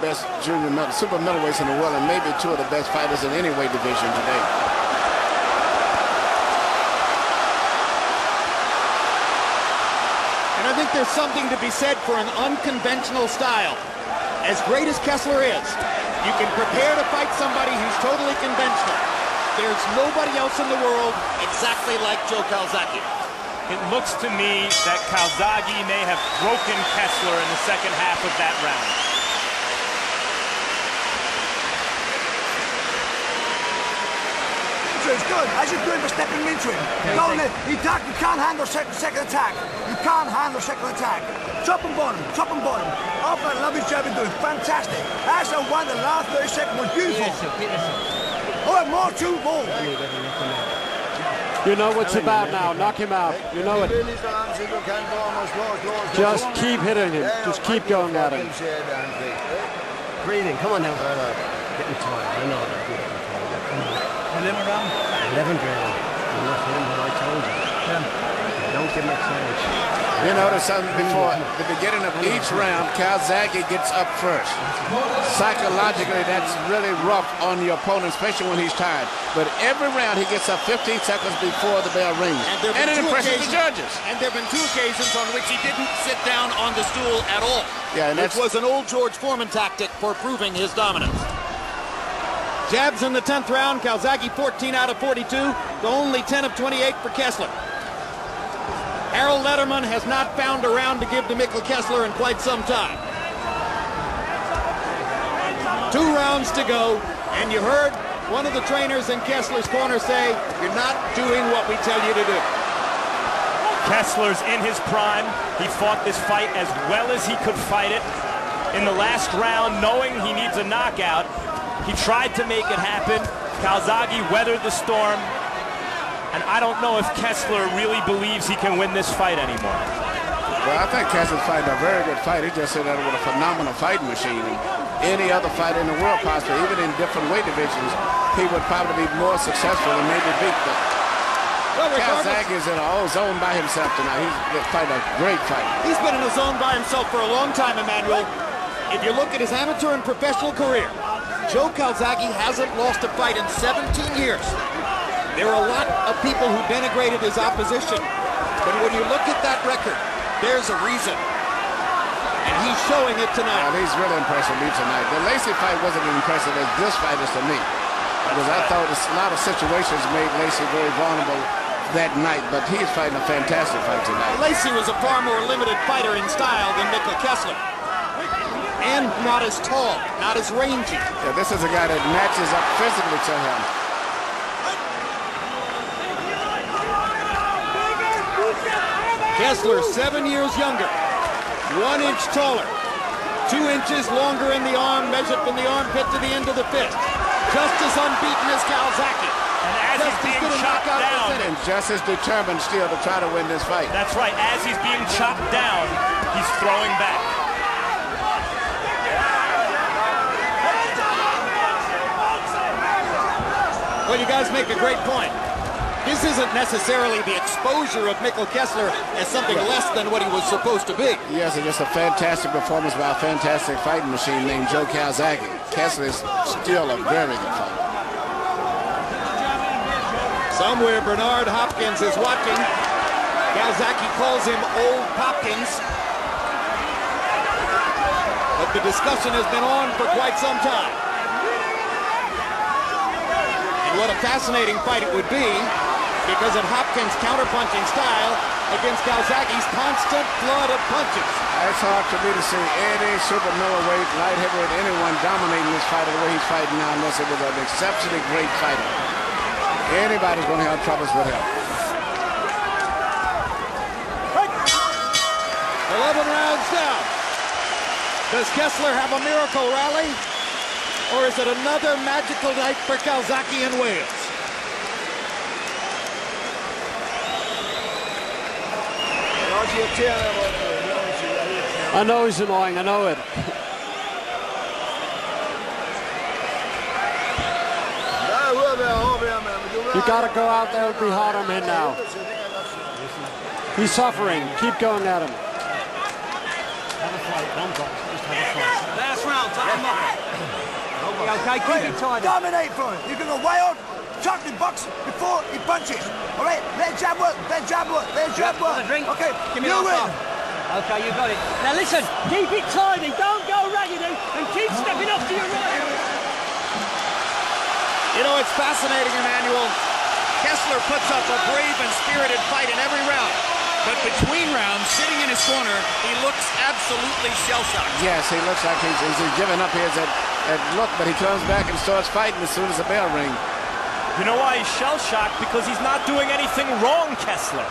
best super middleweights in the world, and maybe two of the best fighters in any weight division today. And I think there's something to be said for an unconventional style. As great as Kessler is, you can prepare to fight somebody who's totally conventional. There's nobody else in the world exactly like Joe Calzaghe. It looks to me that Calzaghe may have broken Kessler in the second half of that round. It's good. I should do it for stepping into him. Don't let he attack. You can't handle second attack. You can't handle second attack. Top and bottom, top and bottom. After I love his job he's doing fantastic. As I won the last 30 seconds was beautiful. Oh, more two balls. You know what's about now. Knock him out. You know it. Just keep hitting him. Just keep going at him. Breathing. Come on now. Getting tired. I know that. 11 round? 11 round. I'm not hitting what I told you. Don't give him a chance. You notice something before the beginning of each round, Calzaghe gets up first. Psychologically, that's really rough on your opponent, especially when he's tired. But every round, he gets up 15 seconds before the bell rings. And it impresses the judges. And there have been 2 occasions on which he didn't sit down on the stool at all. Yeah, and which was an old George Foreman tactic for proving his dominance. Jabs in the 10th round. Calzaghe 14 out of 42. Only 10 of 28 for Kessler. Harold Lederman has not found a round to give to Mikkel Kessler in quite some time. 2 rounds to go, and you heard one of the trainers in Kessler's corner say, "You're not doing what we tell you to do." Kessler's in his prime. He fought this fight as well as he could fight it. In the last round, knowing he needs a knockout, he tried to make it happen. Calzaghe weathered the storm. And I don't know if Kessler really believes he can win this fight anymore. Well, I think Kessler's fighting a very good fight. He just said that with a phenomenal fighting machine. Any other fighter in the world, possibly, even in different weight divisions, he would probably be more successful and maybe beat them. Well, Calzaghe is in a whole zone by himself tonight. He's fighting a great fight. He's been in a zone by himself for a long time, Emmanuel. If you look at his amateur and professional career, Joe Calzaghe hasn't lost a fight in 17 years. There are a lot of people who denigrated his opposition, but when you look at that record, there's a reason. And he's showing it tonight. Well, he's really impressed with me tonight. The Lacey fight wasn't as impressive as this fight is to me, because I thought a lot of situations made Lacey very vulnerable that night, but he's fighting a fantastic fight tonight. Lacey was a far more limited fighter in style than Mikkel Kessler. And not as tall, not as rangy. Yeah, this is a guy that matches up physically to him. Kessler, 7 years younger, 1 inch taller, 2 inches longer in the arm, measured from the armpit to the end of the fist. Just as unbeaten as Calzaghe. And as he's being chopped down, and just as determined still to try to win this fight. That's right. As he's being chopped down, he's throwing back. Well, you guys make a great point. This isn't necessarily the exposure of Mikkel Kessler as something less than what he was supposed to be. Yes, it's just a fantastic performance by a fantastic fighting machine named Joe Calzaghe. Kessler is still a very good fighter. Somewhere Bernard Hopkins is watching. Calzaghe calls him Old Hopkins. But the discussion has been on for quite some time. And what a fascinating fight it would be, because of Hopkins' counterpunching style against Calzaghe's constant flood of punches. It's hard for me to see any super middleweight, light heavyweight, anyone dominating this fight the way he's fighting now, unless it was an exceptionally great fighter. Anybody's going to have troubles with him. 11 rounds down. Does Kessler have a miracle rally? Or is it another magical night for Calzaghe in Wales? I know he's annoying, I know it. You gotta go out there and be hard on him now. He's suffering. Keep going at him. Last round, tie him up. Okay, keep it tight. Dominate for him. You can go wild, chuck the box before he punches. All right, let jab work, let jab work, let jab work. Okay, Give me you that win. one. Okay, you got it. Now listen, keep it tidy, don't go raggedy, and keep stepping off to your right. You know, it's fascinating, Emmanuel. Kessler puts up a brave and spirited fight in every round. But between rounds, sitting in his corner, he looks absolutely shell-shocked. Yes, he looks like he's giving up here at look, but he comes back and starts fighting as soon as the bell rings. You know why he's shell-shocked? Because he's not doing anything wrong, Kessler.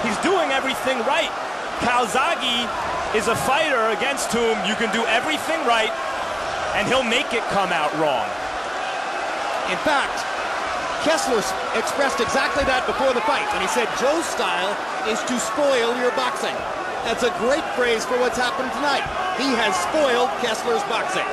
He's doing everything right. Calzaghe is a fighter against whom you can do everything right, and he'll make it come out wrong. In fact, Kessler expressed exactly that before the fight when he said Joe's style is to spoil your boxing. That's a great phrase for what's happened tonight. He has spoiled Kessler's boxing.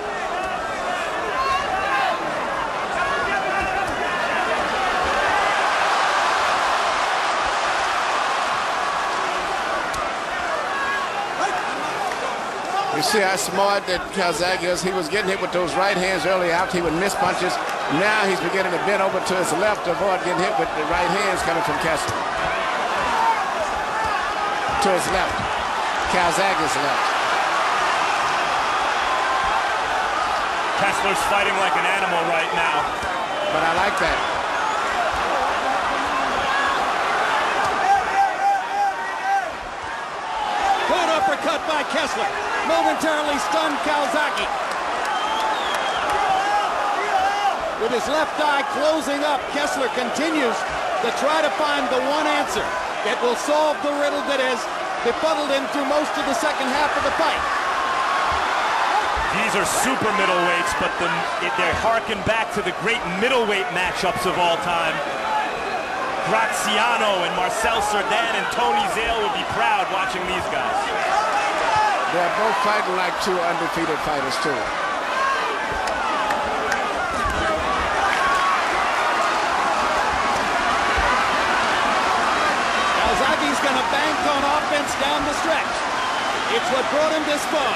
You see how smart that Calzaghe is. He was getting hit with those right hands early out. He would miss punches. Now he's beginning to bend over to his left to avoid getting hit with the right hands coming from Kessler. To his left. Calzaghe's left. Kessler's fighting like an animal right now. But I like that. Good uppercut by Kessler. Momentarily stunned Calzaghe. With his left eye closing up, Kessler continues to try to find the one answer that will solve the riddle that has befuddled him through most of the second half of the fight. These are super middleweights, but they harken back to the great middleweight matchups of all time. Graziano and Marcel Cerdan and Tony Zale would be proud watching these guys. They're both fighting like two undefeated fighters, too. Calzaghe's going to bank on offense down the stretch. It's what brought him this far.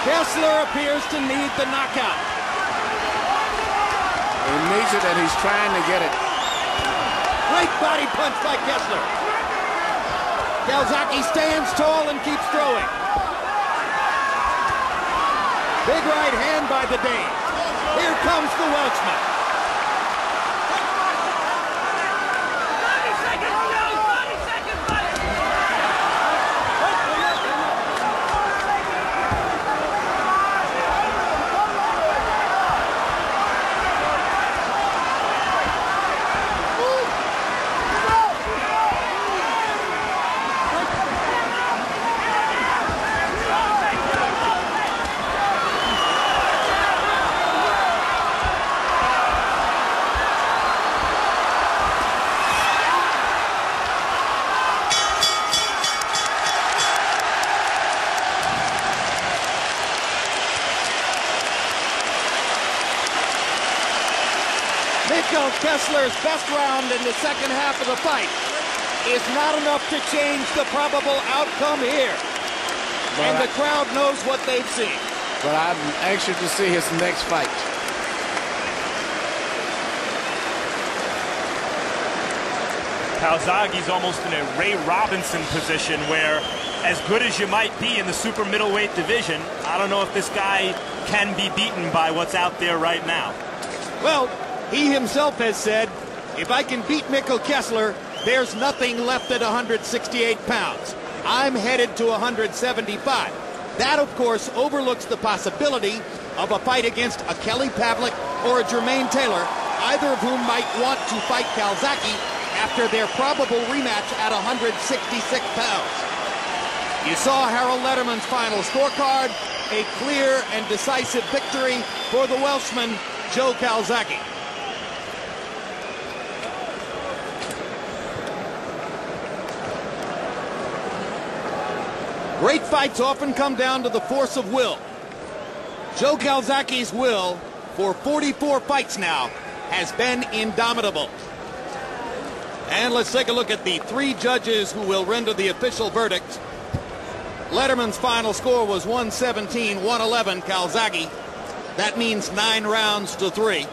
Kessler appears to need the knockout. He needs it, and he's trying to get it. Great body punch by Kessler. Calzaghe stands tall and keeps throwing. Big right hand by the Dane. Here comes the Welshman. Kessler's best round in the second half of the fight is not enough to change the probable outcome here. And the crowd knows what they've seen. But I'm anxious to see his next fight. Calzaghe's almost in a Ray Robinson position where, as good as you might be in the super middleweight division, I don't know if this guy can be beaten by what's out there right now. Well, he himself has said, if I can beat Mikkel Kessler, there's nothing left at 168 pounds. I'm headed to 175. That, of course, overlooks the possibility of a fight against a Kelly Pavlik or a Jermaine Taylor, either of whom might want to fight Calzaghe after their probable rematch at 166 pounds. You saw Harold Letterman's final scorecard, a clear and decisive victory for the Welshman, Joe Calzaghe. Great fights often come down to the force of will. Joe Calzaghe's will for 44 fights now has been indomitable. And let's take a look at the three judges who will render the official verdict. Letterman's final score was 117-111, Calzaghe. That means 9 rounds to 3.